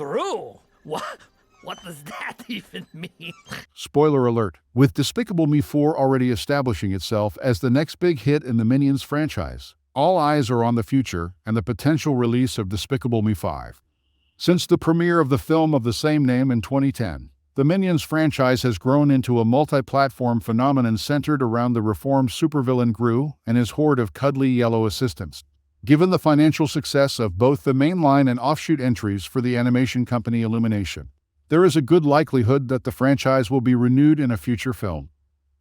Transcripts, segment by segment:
Gru? What does that even mean? Spoiler alert, with Despicable Me 4 already establishing itself as the next big hit in the Minions franchise, all eyes are on the future and the potential release of Despicable Me 5. Since the premiere of the film of the same name in 2010, the Minions franchise has grown into a multi-platform phenomenon centered around the reformed supervillain Gru and his horde of cuddly yellow assistants. Given the financial success of both the mainline and offshoot entries for the animation company Illumination, there is a good likelihood that the franchise will be renewed in a future film.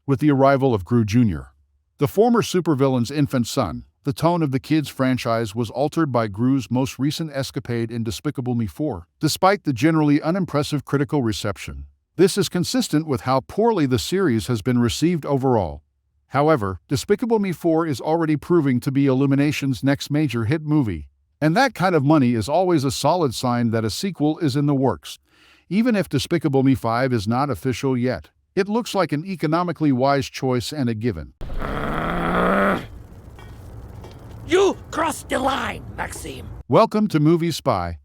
With the arrival of Gru Jr., the former supervillain's infant son, the tone of the kids' franchise was altered by Gru's most recent escapade in Despicable Me 4. Despite the generally unimpressive critical reception, this is consistent with how poorly the series has been received overall. However, Despicable Me 4 is already proving to be Illumination's next major hit movie, and that kind of money is always a solid sign that a sequel is in the works. Even if Despicable Me 5 is not official yet, it looks like an economically wise choice and a given. You crossed the line, Maxime. Welcome to Movie Spy.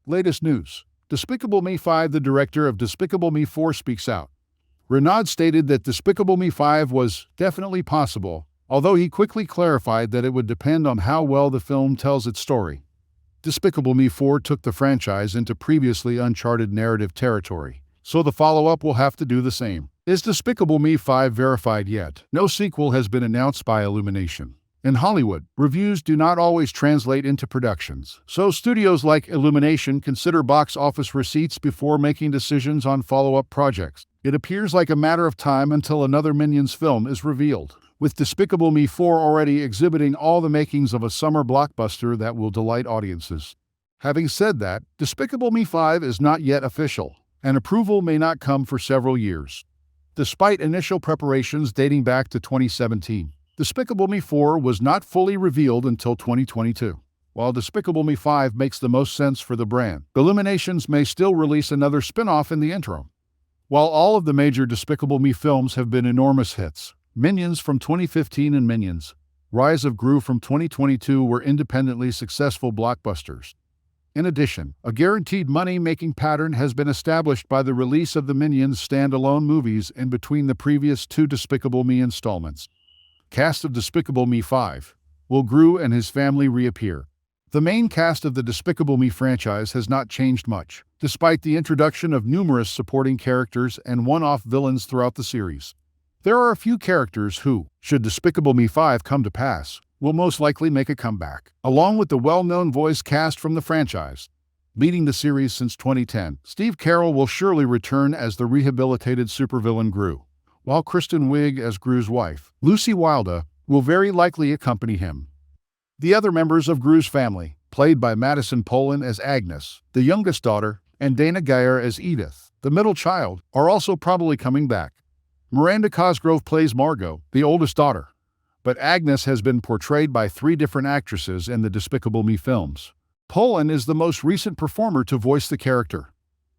Latest news. Despicable Me 5, the director of Despicable Me 4, speaks out. Renaud stated that Despicable Me 5 was definitely possible, although he quickly clarified that it would depend on how well the film tells its story. Despicable Me 4 took the franchise into previously uncharted narrative territory, so the follow-up will have to do the same. Is Despicable Me 5 verified yet? No sequel has been announced by Illumination. In Hollywood, reviews do not always translate into productions, so studios like Illumination consider box office receipts before making decisions on follow-up projects. It appears like a matter of time until another Minions film is revealed, with Despicable Me 4 already exhibiting all the makings of a summer blockbuster that will delight audiences. Having said that, Despicable Me 5 is not yet official, and approval may not come for several years. Despite initial preparations dating back to 2017, Despicable Me 4 was not fully revealed until 2022. While Despicable Me 5 makes the most sense for the brand, Illuminations may still release another spin-off in the interim. While all of the major Despicable Me films have been enormous hits, Minions from 2015 and Minions: Rise of Gru from 2022 were independently successful blockbusters. In addition, a guaranteed money-making pattern has been established by the release of the Minions standalone movies in between the previous two Despicable Me installments. Cast of Despicable Me 5. Will Gru and his family reappear? The main cast of the Despicable Me franchise has not changed much, despite the introduction of numerous supporting characters and one-off villains throughout the series. There are a few characters who, should Despicable Me 5 come to pass, will most likely make a comeback, along with the well-known voice cast from the franchise. Leading the series since 2010, Steve Carell will surely return as the rehabilitated supervillain Gru, while Kristen Wiig as Gru's wife, Lucy Wilder, will very likely accompany him. The other members of Gru's family, played by Madison Polan as Agnes, the youngest daughter, and Dana Geyer as Edith, the middle child, are also probably coming back. Miranda Cosgrove plays Margot, the oldest daughter, but Agnes has been portrayed by 3 different actresses in the Despicable Me films. Polan is the most recent performer to voice the character.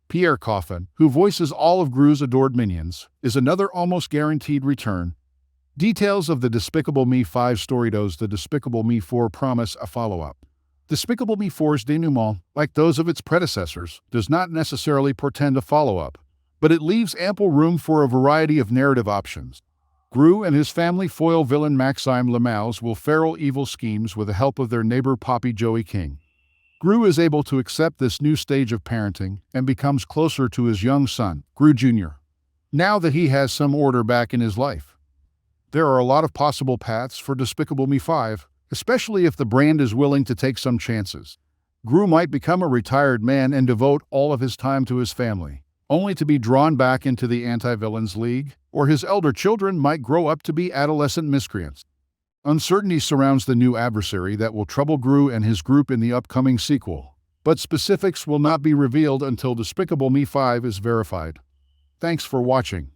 Pierre Coffin, who voices all of Gru's adored minions, is another almost guaranteed return. Details of the Despicable Me 5 story does the Despicable Me 4 promise a follow-up. Despicable Me 4's denouement, like those of its predecessors, does not necessarily portend a follow-up, but it leaves ample room for a variety of narrative options. Gru and his family foil villain Maxime Lemals will ferrule evil schemes with the help of their neighbor Poppy Joey King. Gru is able to accept this new stage of parenting and becomes closer to his young son, Gru Jr., now that he has some order back in his life. There are a lot of possible paths for Despicable Me 5, especially if the brand is willing to take some chances. Gru might become a retired man and devote all of his time to his family, only to be drawn back into the anti-villains league, or his elder children might grow up to be adolescent miscreants. Uncertainty surrounds the new adversary that will trouble Gru and his group in the upcoming sequel, but specifics will not be revealed until Despicable Me 5 is verified. Thanks for watching.